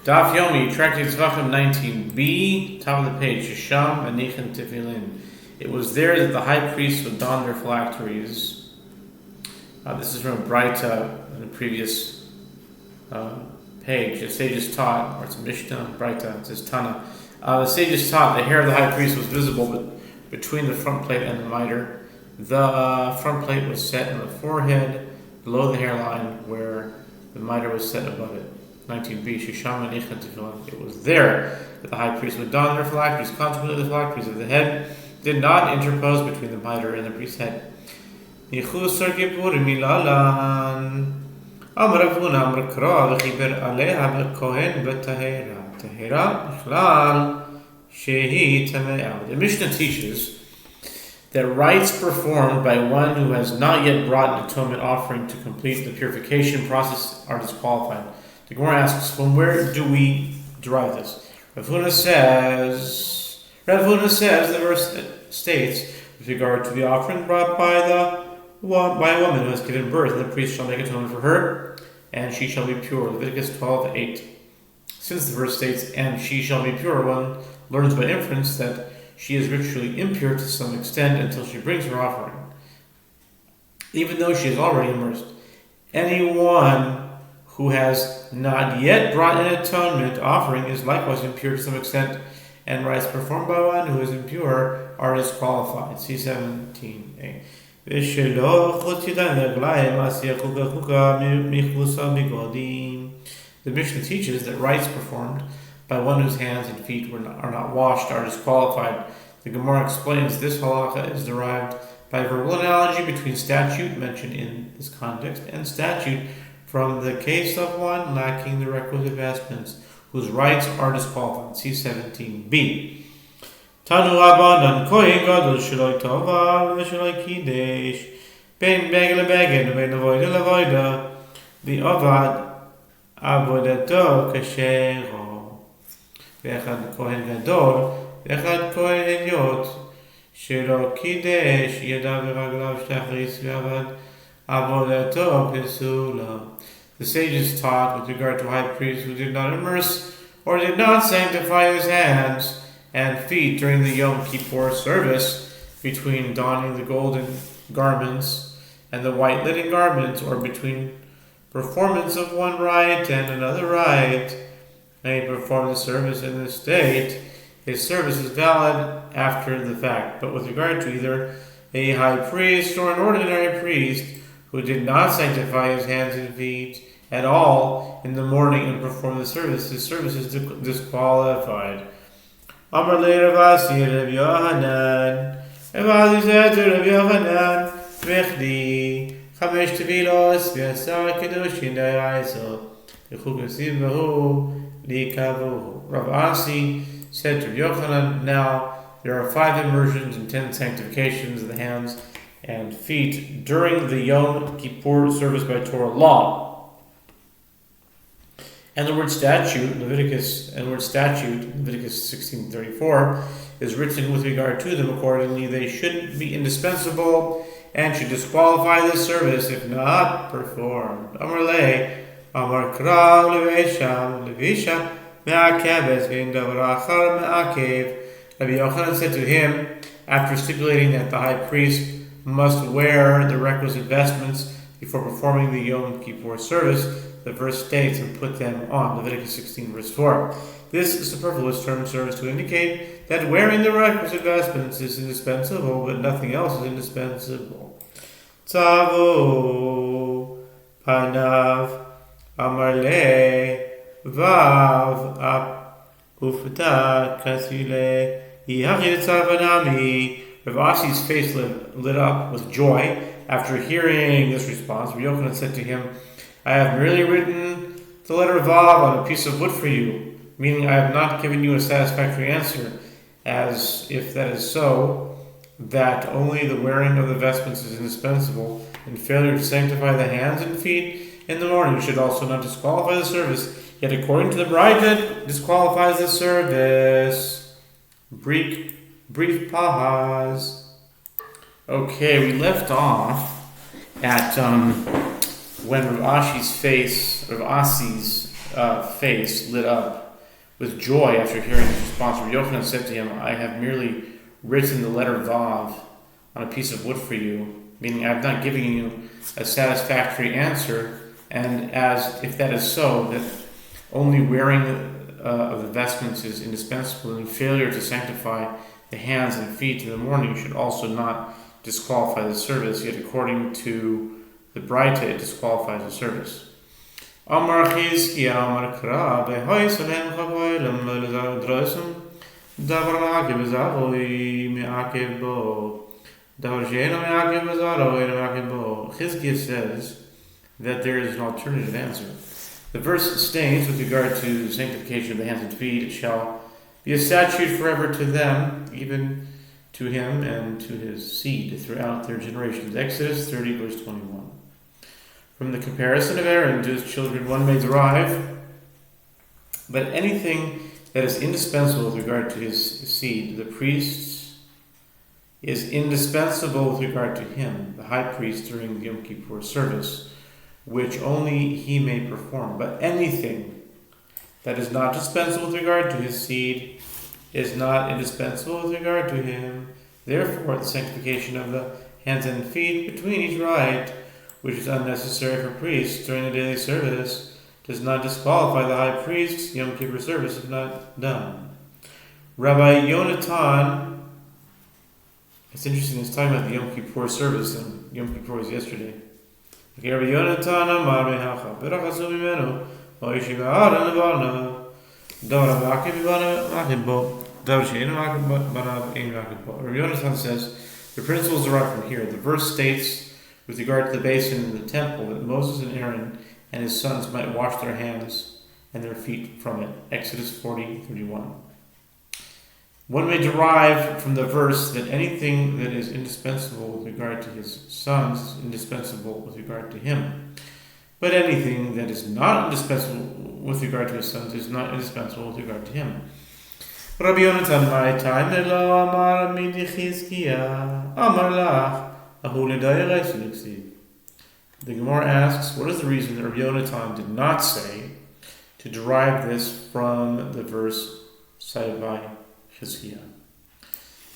Daf Yomi, tractate Zevachim 19b, top of the page, Shisham, Anichin, Tefillin. It was there that the high priest would don their phylacteries. This is from a Braita in the previous page. The sages taught, or it's a Mishnah, Braita, it says Tana. The sages taught the hair of the high priest was visible but between the front plate and the mitre. The front plate was set in the forehead, below the hairline, where the mitre was set above it. 19b, Shisham Anichin Tefillin. It was there that the high priest would don their phylacteries. Consequently, the phylacteries of the head did not interpose between the mitre and the priest's head. Yehoshua milalan. Amar Avuna Amar Kra v'chiber aleha b'kohen b'tahera. Tahera b'chlal shehi tamea. The Mishnah teaches that rites performed by one who has not yet brought an atonement offering to complete the purification process are disqualified. The Gemara asks, from where do we derive this? Rav Huna says, the verse states, with regard to the offering brought by a woman who has given birth, the priest shall make atonement for her, and she shall be pure. Leviticus 12:8. Since the verse states, and she shall be pure, one learns by inference that she is ritually impure to some extent until she brings her offering, even though she is already immersed. Anyone who has not yet brought an atonement offering is likewise impure to some extent, and rites performed by one who is impure are disqualified. See 17a. The Mishnah teaches that rites performed by one whose hands and feet are not washed are disqualified. The Gemara explains this halacha is derived by a verbal analogy between statute mentioned in this context and statute from the case of one lacking the requisite vestments, whose rights are disqualified. See 17b. Tanu Rabbanan Kohen Gadol Sheloi Tova Sheloi Kidesh Ben Begel Begel Ben Avoida Lavoida the Avad Avodato Kashero Vechad Kohen Gadol Vechad Kohen Heliot Shelo Kidesh Yadav V'Raglav Shtachris V'Avad Avodato Pesula. The sages taught with regard to high priests who did not immerse or did not sanctify his hands and feet during the Yom Kippur service, between donning the golden garments and the white linen garments, or between performance of one rite and another rite, and he performed the service in this state, his service is valid after the fact. But with regard to either a high priest or an ordinary priest who did not sanctify his hands and feet at all in the morning and perform the service, his service is disqualified. Amar le Ravasi Rav Yohanan. Ravasi said to Rav Yohanan, Vechdi, Chamesh Tevilos, V'asar Kedushin Da'ayso, V'chukasim V'hu, Likavu. Ravasi said to Rav Yohanan, now there are 5 immersions and 10 sanctifications of the hands and feet during the Yom Kippur service by Torah law. And the word statute in Leviticus 16:34 is written with regard to them. Accordingly, they should be indispensable and should disqualify this service if not performed. Amar le, Amar kra levisha me'akebes v'indavarachar me'akev. Rabbi Yochanan said to him, after stipulating that the high priest must wear the requisite vestments before performing the Yom Kippur service, the verse states, and put them on. Leviticus 16 verse 4. This superfluous term serves to indicate that wearing the requisite vestments is indispensable, but nothing else is indispensable. Tzavu panav amar le vav ap ufta kasile yachid tzavanami. Rav Asi's face lit up with joy after hearing this response. Rabbi Yochanan said to him, I have merely written the letter Vav on a piece of wood for you, meaning I have not given you a satisfactory answer, as if that is so, that only the wearing of the vestments is indispensable, and failure to sanctify the hands and feet in the morning should also not disqualify the service. Yet according to the Braita, disqualifies the service. Brief pause. Okay, we left off at when Rav Asi's face lit up with joy after hearing his response. Rabbi Yochanan said to him, I have merely written the letter Vav on a piece of wood for you, meaning I'm not giving you a satisfactory answer, and as if that is so, that only wearing of the vestments is indispensable, and failure to sanctify the hands and feet in the morning should also not disqualify the service, yet according to the Braita it disqualifies the service. Amar Chizkiya Amar Kra Behoy Salem Chavoylem Lezadrosum Davar Ma'akev Zavoi Me'akev Bo Davar Sheino Me'akev Zaroi Me'akev Bo. Chizkiya says that there is an alternative answer. The verse states, with regard to sanctification of the hands and feet, it shall be a statute forever to them, even to him and to his seed throughout their generations. Exodus 30, verse 21. From the comparison of Aaron to his children, one may derive that anything that is indispensable with regard to his seed, the priest, is indispensable with regard to him, the high priest, during the Yom Kippur service, which only he may perform. But anything that is not dispensable with regard to his seed is not indispensable with regard to him. Therefore, the sanctification of the hands and feet between each rite, which is unnecessary for priests during the daily service, does not disqualify the high priest's Yom Kippur service if not done. Rabbi Yonatan, it's interesting, it's talking about the Yom Kippur service, and Yom Kippur was yesterday. Rabbi Yonatan Amar Mehacha Berachasu Mimenu Moishi Ba'ara Nevana Dora Ba'akim B'ana Ma'akimbo Dora She'enu Ma'akim B'ana Ein Ma'akimbo. Rabbi Yonatan says the principles derived from here. The verse states, with regard to the basin in the temple, that Moses and Aaron and his sons might wash their hands and their feet from it. Exodus 40:31. One may derive from the verse that anything that is indispensable with regard to his sons is indispensable with regard to him. But anything that is not indispensable with regard to his sons is not indispensable with regard to him. Rabbi Yonatan, my time, Elo Amar Midi Chizkiya Amar Lach Ahu L'Dayra Yisniksiv. The Gemara asks, what is the reason that Rabbi Yonatan did not say to derive this from the verse cited by Chizkiya?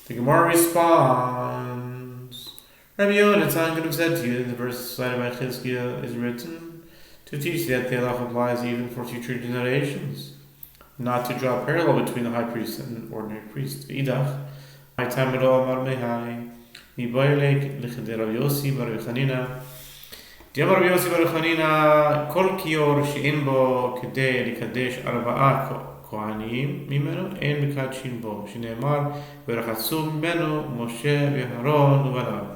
The Gemara responds, Rabbi Yonatan could have said to you, the verse cited by Chizkiya is written to teach that the halacha applies even for future generations, not to draw a parallel between the high priest and an ordinary priest. V'idach, my time at all, Amar Mehai, Miboylek, Lechede Rabbi Yossi, Bar Chanina, Diamar Rabbi Yossi Bar Chanina, Kol Kior she'en bo kedei likadesh arba'a Kohanim Mimenu Ein Mekadshim Bo Shneimar V'Rachatzu Mimenu Moshe V'Haron Uvanav.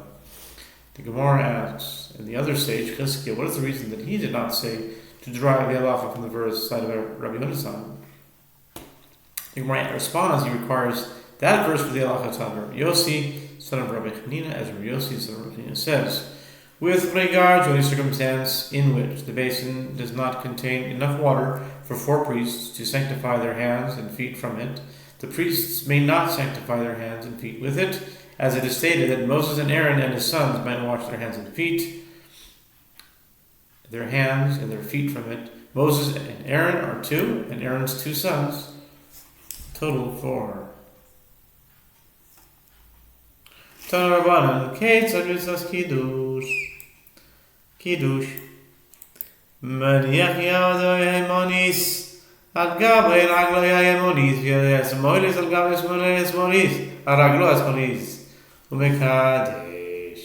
The Gemara asks, and the other sage Chizkiya, what is the reason that he did not say to derive the halacha from the verse cited by Rabbi Yonatan? The Gemara responds, he requires that verse for the halacha cited by Rabbi Yossi, son of Rabbi Chanina, as Rabbi Yossi, son of Rabbi Chanina, says, with regard to any circumstance in which the basin does not contain enough water for 4 priests to sanctify their hands and feet from it, the priests may not sanctify their hands and feet with it, as it is stated that Moses and Aaron and his sons might wash their hands and feet, their hands and their feet from it. Moses and Aaron are 2, and Aaron's 2 sons, total 4. Tana Rabbanan, Keitzad Mitzvahs Kiddush. Maniach Yado Yemonis, Al Gabri Raglo Yemonis, Yemonis Al Gabri Yemonis, Araglo Yemonis, Umekadesh.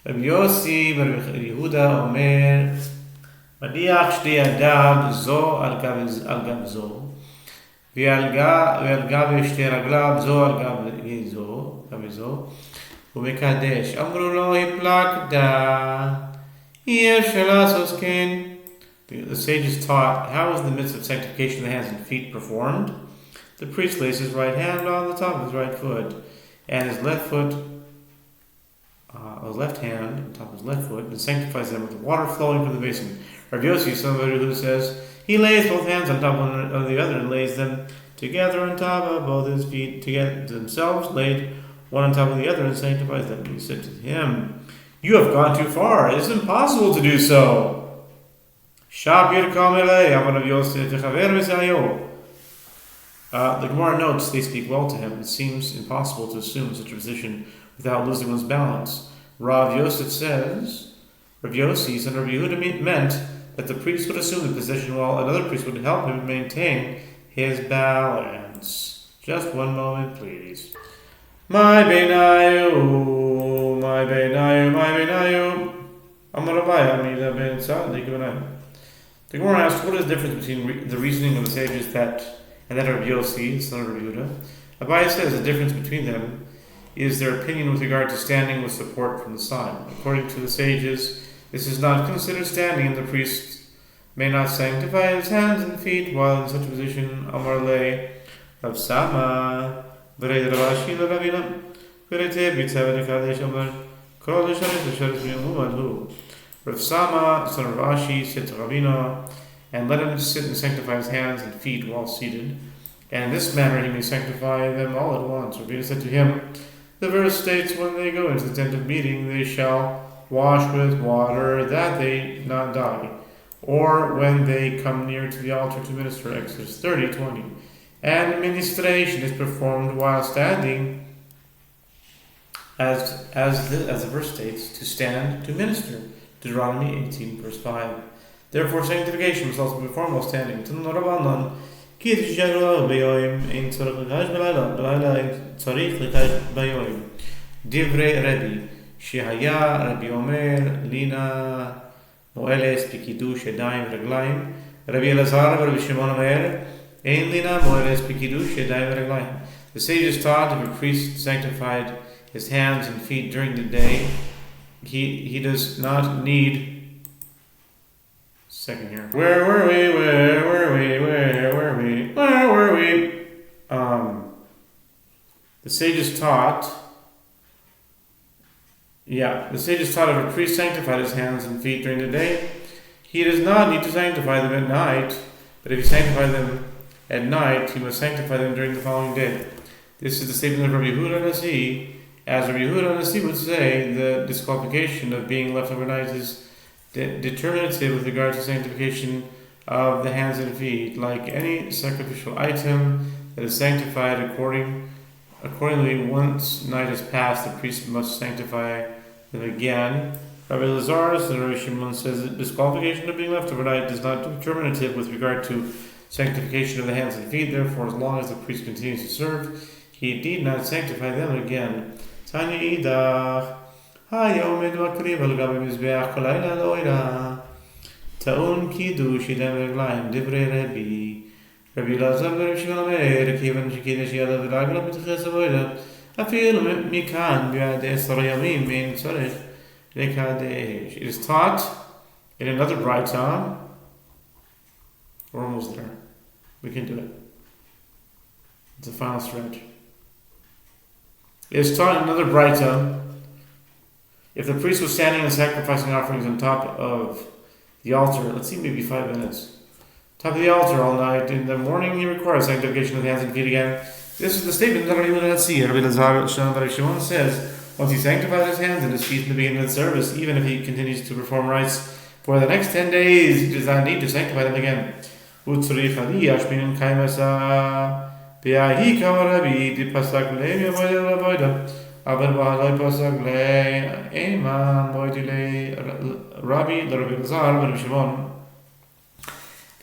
Rabbi Yossi, Rabbi Yehuda, Omer, Maniach Shti Adab Zo Al Gab Zo, V'Al Gabri Shti Raglav Zo Al Gabri Zo, Umekadesh. Amru Lo Hiplakda. The sages taught, how is the mitzvah of sanctification of the hands and feet performed? The priest lays his right hand on the top of his right foot, and his left hand on top of his left foot, and sanctifies them with the water flowing from the basin. Rav Yossi, somebody who says, he lays both hands on top of the other and lays them together on top of both his feet, together themselves, laid one on top of the other, and sanctifies them. And he said to him, you have gone too far. It is impossible to do so. The Gemara notes they speak well to him. It seems impossible to assume such a position without losing one's balance. Rav Yosef says, Rav Yossi and Rav Yehuda meant that the priest would assume the position while another priest would help him maintain his balance. Just one moment, please. My beinayu, my beinayu, my beinayu. Amarabaya, Amida ben Sa'di. The Gemara asks, what is the difference between the reasoning of the sages and that of Yossi, son of Rav Yehuda? Abaye says the difference between them is their opinion with regard to standing with support from the side. According to the sages, this is not considered standing, and the priest may not sanctify his hands and feet while in such a position. Amar le Rav Sama, v'rei Ravashi l'Ravina, v'rei Tebitza v'nekadesh Amar, kol l'sharet l'sharet v'yomumadu. Rav Sama, son of Rashi, said to Ravina, and let him sit and sanctify his hands and feet while seated, and in this manner he may sanctify them all at once. Ravina said to him, the verse states, when they go into the tent of meeting, they shall wash with water, that they not die, or when they come near to the altar to minister. Exodus 30:20. And ministration is performed while standing, as the verse states, to stand to minister. Deuteronomy 18 verse 5. Therefore, sanctification must also be performed while standing. Divrei Rebbe, שהיה רבי אומר, לינה מועלס בקידוש ידיים ורגליים. רבי אלעזר ורבי שמעון אומר, אין לינה מועלס בקידוש ידיים ורגליים. The sages taught if a priest sanctified his hands and feet during the day, he does not need. Second here. Where were we? The sages taught if a priest sanctified his hands and feet during the day, he does not need to sanctify them at night, but if he sanctified them at night, he must sanctify them during the following day. This is the statement of Rabbi Yehuda Nasi. As Rabbi Yehuda Nasi would say, the disqualification of being left overnight is determinative with regard to sanctification of the hands and feet. Like any sacrificial item that is sanctified accordingly, once night has passed, the priest must sanctify them again. Rabbi Lazarus and Rabbi Shimon says that disqualification of being left overnight is not determinative with regard to sanctification of the hands and feet. Therefore, as long as the priest continues to serve, he need not sanctify them again. Tanya idach, hayomed makriv al gabi mizbeach kolayla loira, ta'un kiddush yidem reglaim divrei Rebbe. Rabbi Lazar ורבי שמעון אומר, כיוון שקידש ידיו ורגליו מתייחס avoda, אפילו מכאן בעד 10 ימים אין צורך לקדש. It is taught in another Braita. We're almost there. We can do it. It's the final stretch. It is taught in another Braita. If the priest was standing and sacrificing offerings on top of the altar, let's see, maybe 5 minutes. Top of the altar all night. In the morning, he requires sanctification of the hands and feet again. This is the statement that Rabbi Lazar Shimon says, once he sanctified his hands and his feet in the beginning of the service, even if he continues to perform rites for the next 10 days, he does not need to sanctify them again.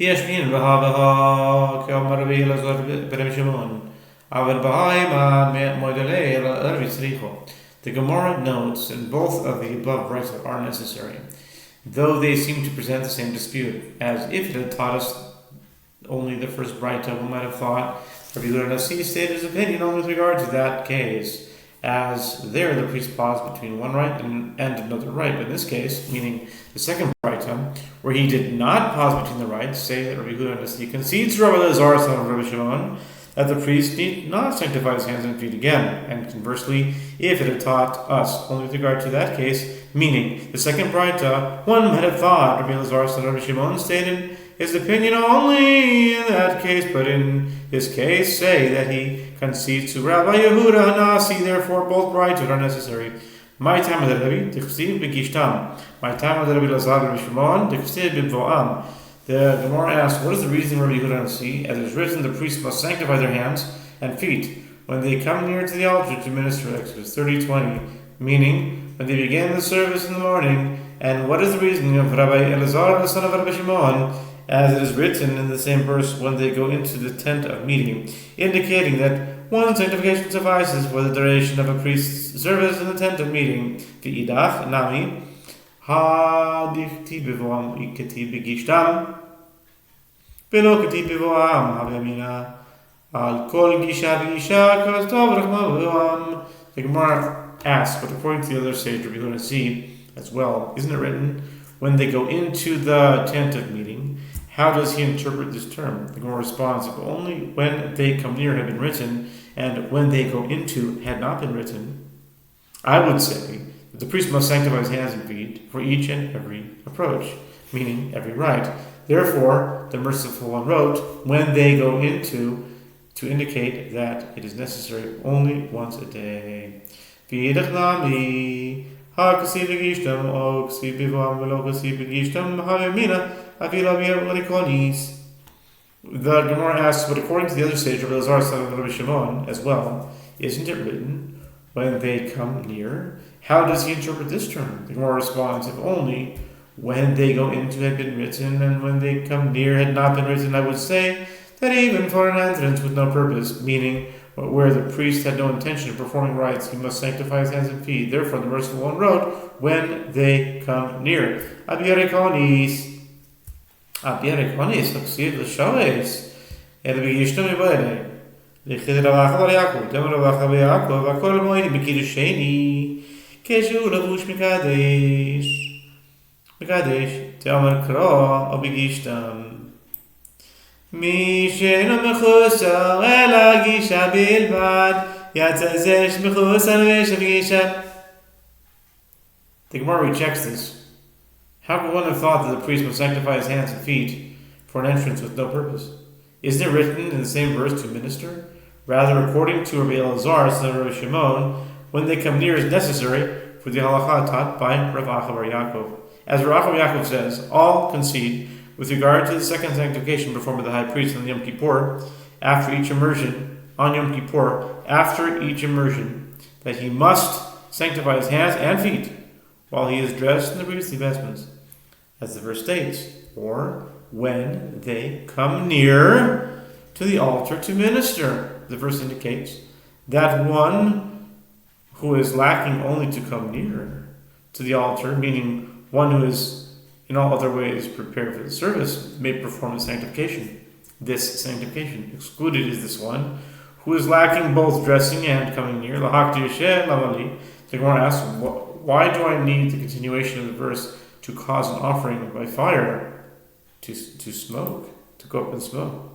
וישמין בהה כאמר רבי אלעזר ברבי שמעון אבל בהה מוידלי רבי צריכו. The Gemara notes that both of the above rights are necessary, though they seem to present the same dispute. As if it had taught us only the first Braita, one might have thought Rabbi Yehuda Nasi stated his opinion only with regard to that case, as there the priest paused between one rite and another rite. But in this case, meaning the second Braita, where he did not pause between the rites, say that Rabbi Yehuda Nasi concedes to Rabbi Lazar, son of Rabbi Shimon, that the priest need not sanctify his hands and feet again. And conversely, if it had taught us only with regard to that case, meaning the second Braita, one might have thought Rabbi Lazar, son of Rabbi Shimon, stated his opinion only in that case, but in his case say that he concedes to Rabbi Yehuda Nasi. Therefore both Braitot are necessary. My time of the Rebbe, Tichsiv Begishtam. My time of the Rebbe Lazar and Shimon, Tichsiv Bibvoam. The Gemara asks, what is the reason Rabbi Yehuda and see? As it is written, the priests must sanctify their hands and feet when they come near to the altar to minister, Exodus 30:20, meaning when they begin the service in the morning. And what is the reasoning of Rabbi Elazar, the son of Rabbi Shimon, as it is written in the same verse, when they go into the tent of meeting, indicating that one sanctification suffices for the duration of a priest's service in the tent of meeting. V'idach nami ha'dichti b'voam iketi b'gishtam v'lo keti b'voam ha'v'yamina al kol gisha v'gisha kol tov rachma b'voam. The Gemara asks, but according to the other sage, Rabbi Yehuda see as well, isn't it written, when they go into the tent of meeting? How does he interpret this term? The Gemara responds, if only when they come near had been written, and when they go into had not been written, I would say that the priest must sanctify his hands and feet for each and every approach, meaning every rite. Therefore, the merciful one wrote, when they go into, to indicate that it is necessary only once a day. The Gemara asks, but according to the other sage, Rabbi Elazar, son of Rabbi Shimon, as well, isn't it written, when they come near? How does he interpret this term? The Gemara responds, if only when they go into had been written, and when they come near had not been written, I would say that even for an entrance with no purpose, meaning where the priest had no intention of performing rites, he must sanctify his hands and feet. Therefore, the merciful one wrote, when they come near. Abiyarikonis, תקשיב לשורש, אלא בגישתו מבעלה. לכד רבחה בר יעקב, דם רבחה ביעקב, והכל מועיל בקידושני, כשהוא לבוש מקדש, תאמר קרוא או בגישתם. מי שאינו מחוסר, אלא גישה בלבד, יצא זה שמחוסר ויש גישה. The Gemara rejects this. How could one have thought that the priest must sanctify his hands and feet for an entrance with no purpose? Isn't it written in the same verse to minister? Rather, according to Rabbi Elazar, son of Rabbi Shimon, when they come near is necessary for the halakha taught by Rav Acha bar Yaakov. As Rav Acha bar Yaakov says, all concede with regard to the second sanctification performed by the high priest on Yom Kippur after each immersion, that he must sanctify his hands and feet while he is dressed in the priestly vestments, as the verse states, or when they come near to the altar to minister. The verse indicates that one who is lacking only to come near to the altar, meaning one who is in all other ways prepared for the service, may perform the sanctification. This sanctification. Excluded is this one who is lacking both dressing and coming near. The Gemara asks, why do I need the continuation of the verse to cause an offering by fire, to smoke, to go up and smoke?